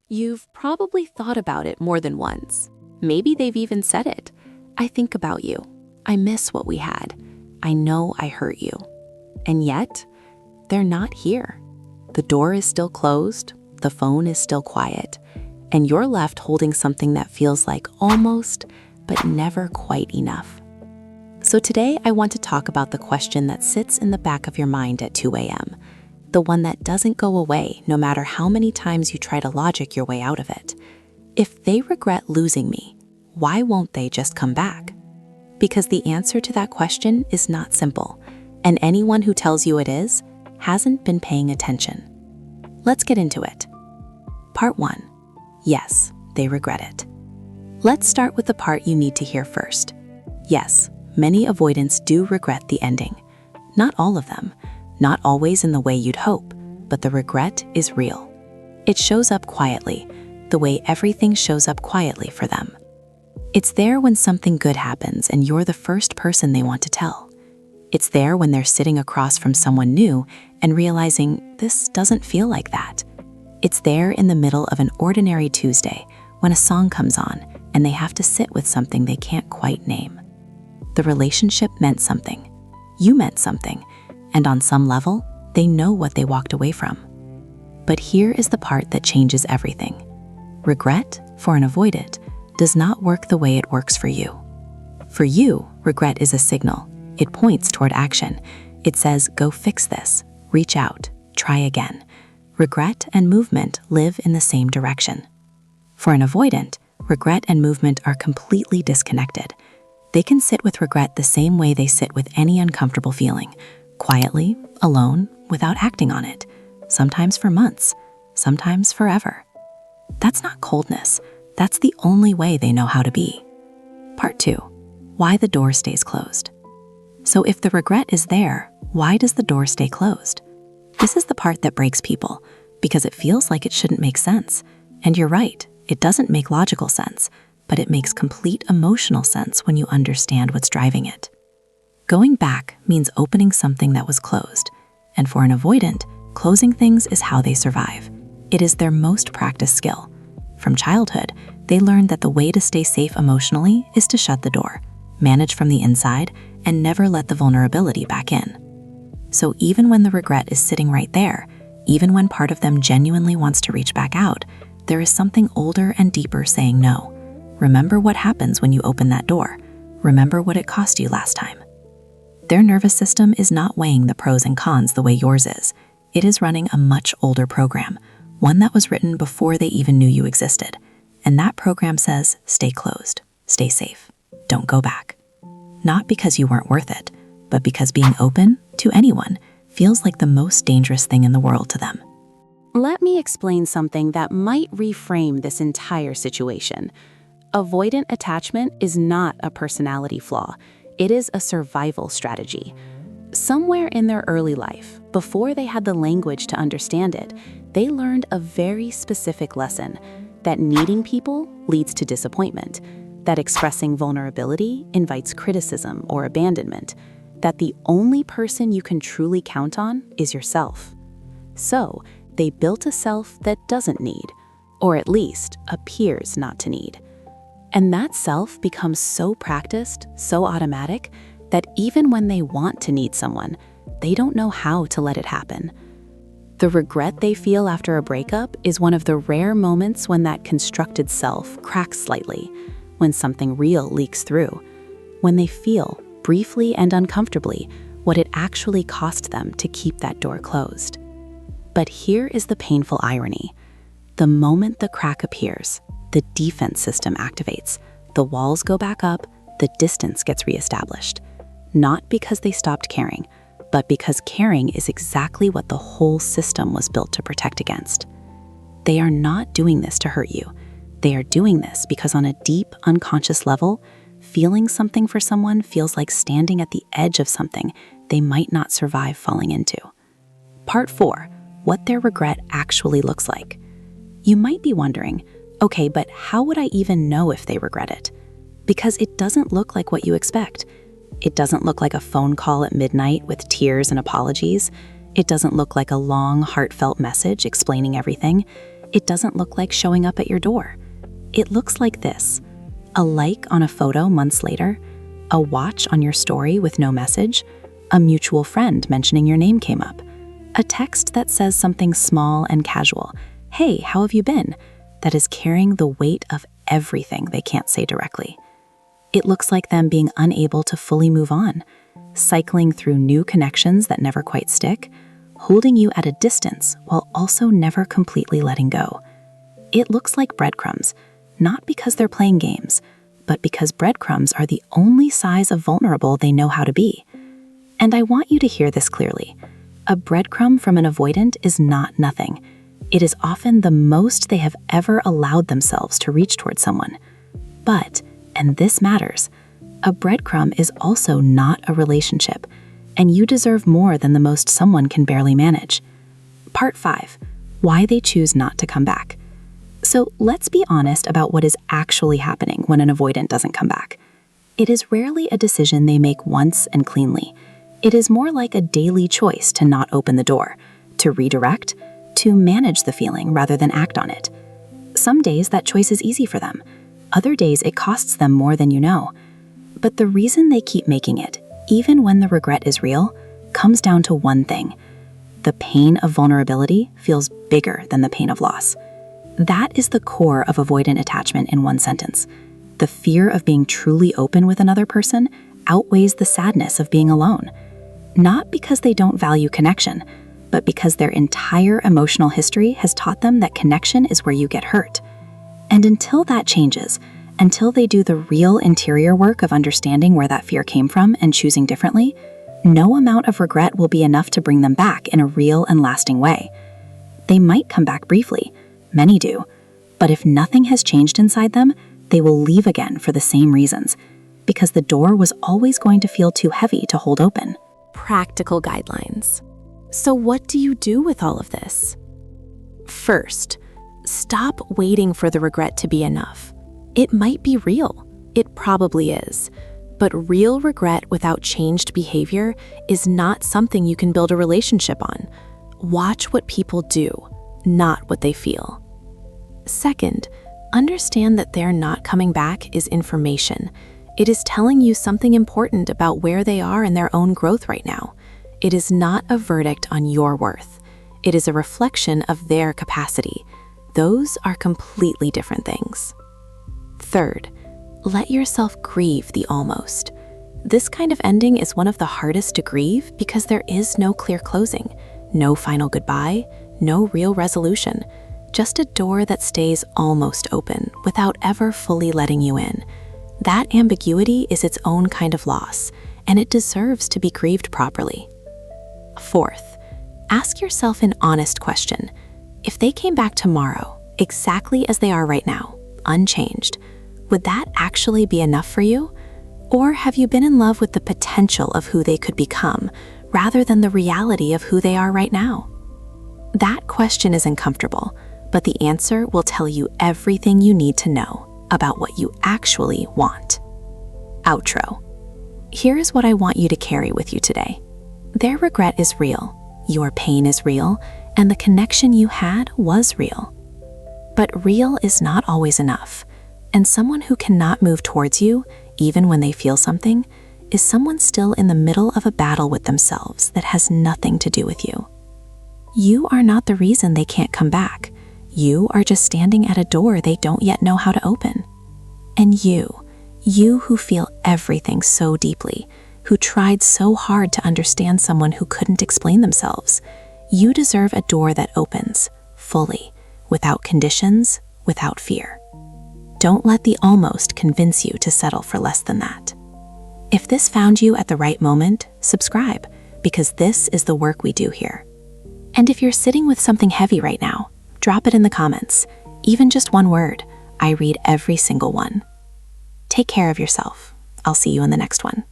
You've probably thought about it more than once. Maybe they've even said it. I think about you. I miss what we had. I know I hurt you. And yet, they're not here. The door is still closed, the phone is still quiet, and you're left holding something that feels like almost, but never quite enough. So today I want to talk about the question that sits in the back of your mind at 2 a.m., the one that doesn't go away no matter how many times you try to logic your way out of it. If they regret losing me, why won't they just come back? Because the answer to that question is not simple, and anyone who tells you it is hasn't been paying attention. Let's get into it. Part 1. Yes, they regret it. Let's start with the part you need to hear first. Yes, many avoidants do regret the ending. Not all of them, not always in the way you'd hope, but the regret is real. It shows up quietly, the way everything shows up quietly for them. It's there when something good happens and you're the first person they want to tell. It's there when they're sitting across from someone new and realizing this doesn't feel like that. It's there in the middle of an ordinary Tuesday when a song comes on and they have to sit with something they can't quite name. The relationship meant something. You meant something. And on some level, they know what they walked away from. But here is the part that changes everything. Regret, for an avoidant, does not work the way it works for you. For you, regret is a signal. It points toward action. It says, go fix this, reach out, try again. Regret and movement live in the same direction. For an avoidant, regret and movement are completely disconnected. They can sit with regret the same way they sit with any uncomfortable feeling, quietly, alone, without acting on it, sometimes for months, sometimes forever. That's not coldness. That's the only way they know how to be. Part 2. Why the door stays closed. So if the regret is there, why does the door stay closed? This is the part that breaks people, because it feels like it shouldn't make sense. And you're right, it doesn't make logical sense, but it makes complete emotional sense when you understand what's driving it. Going back means opening something that was closed, and for an avoidant, closing things is how they survive. It is their most practiced skill. From childhood, they learned that the way to stay safe emotionally is to shut the door, manage from the inside, and never let the vulnerability back in. So even when the regret is sitting right there, even when part of them genuinely wants to reach back out, there is something older and deeper saying no. Remember what happens when you open that door. Remember what it cost you last time. Their nervous system is not weighing the pros and cons the way yours is. It is running a much older program, one that was written before they even knew you existed. And that program says, stay closed, stay safe, don't go back. Not because you weren't worth it, but because being open to anyone feels like the most dangerous thing in the world to them. Let me explain something that might reframe this entire situation. Avoidant attachment is not a personality flaw. It is a survival strategy. Somewhere in their early life, before they had the language to understand it, they learned a very specific lesson, that needing people leads to disappointment, that expressing vulnerability invites criticism or abandonment, that the only person you can truly count on is yourself. So, they built a self that doesn't need, or at least appears not to need. And that self becomes so practiced, so automatic, that even when they want to need someone, they don't know how to let it happen. The regret they feel after a breakup is one of the rare moments when that constructed self cracks slightly, when something real leaks through, when they feel, briefly and uncomfortably, what it actually cost them to keep that door closed. But here is the painful irony. The moment the crack appears, the defense system activates, the walls go back up, the distance gets reestablished. Not because they stopped caring, but because caring is exactly what the whole system was built to protect against. They are not doing this to hurt you. They are doing this because on a deep, unconscious level, feeling something for someone feels like standing at the edge of something they might not survive falling into. Part 4, what their regret actually looks like. You might be wondering, okay, but how would I even know if they regret it? Because it doesn't look like what you expect. It doesn't look like a phone call at midnight with tears and apologies. It doesn't look like a long, heartfelt message explaining everything. it doesn't look like showing up at your door. It looks like this: a like on a photo months later, a watch on your story with no message, a mutual friend mentioning your name came up, a text that says something small and casual, "Hey, how have you been?" that is carrying the weight of everything they can't say directly. It looks like them being unable to fully move on, cycling through new connections that never quite stick, holding you at a distance while also never completely letting go. It looks like breadcrumbs, not because they're playing games, but because breadcrumbs are the only size of vulnerable they know how to be. And I want you to hear this clearly. A breadcrumb from an avoidant is not nothing. It is often the most they have ever allowed themselves to reach towards someone. But, and this matters, a breadcrumb is also not a relationship, and you deserve more than the most someone can barely manage. Part 5, why they choose not to come back. So let's be honest about what is actually happening when an avoidant doesn't come back. It is rarely a decision they make once and cleanly. It is more like a daily choice to not open the door, to redirect, to manage the feeling rather than act on it. Some days that choice is easy for them. Other days it costs them more than you know. But the reason they keep making it, even when the regret is real, comes down to one thing. The pain of vulnerability feels bigger than the pain of loss. That is the core of avoidant attachment in one sentence. The fear of being truly open with another person outweighs the sadness of being alone. Not because they don't value connection, but because their entire emotional history has taught them that connection is where you get hurt. And until that changes, until they do the real interior work of understanding where that fear came from and choosing differently, no amount of regret will be enough to bring them back in a real and lasting way. They might come back briefly, many do, but if nothing has changed inside them, they will leave again for the same reasons, because the door was always going to feel too heavy to hold open. Practical guidelines. So what do you do with all of this? First, stop waiting for the regret to be enough. It might be real. It probably is. But real regret without changed behavior is not something you can build a relationship on. Watch what people do, not what they feel. Second, understand that their not coming back is information. It is telling you something important about where they are in their own growth right now. It is not a verdict on your worth. It is a reflection of their capacity. Those are completely different things. Third, let yourself grieve the almost. This kind of ending is one of the hardest to grieve because there is no clear closing, no final goodbye, no real resolution, just a door that stays almost open without ever fully letting you in. That ambiguity is its own kind of loss, and it deserves to be grieved properly. Fourth, ask yourself an honest question. If they came back tomorrow, exactly as they are right now, unchanged, would that actually be enough for you? Or have you been in love with the potential of who they could become, rather than the reality of who they are right now? That question is uncomfortable, but the answer will tell you everything you need to know about what you actually want. Outro. Here's what I want you to carry with you today. Their regret is real, your pain is real, and the connection you had was real. But real is not always enough, and someone who cannot move towards you, even when they feel something, is someone still in the middle of a battle with themselves that has nothing to do with you. You are not the reason they can't come back. You are just standing at a door they don't yet know how to open. And you who feel everything so deeply, who tried so hard to understand someone who couldn't explain themselves, you deserve a door that opens, fully, without conditions, without fear. Don't let the almost convince you to settle for less than that. If this found you at the right moment, subscribe, because this is the work we do here. And if you're sitting with something heavy right now, drop it in the comments, even just one word. I read every single one. Take care of yourself. I'll see you in the next one.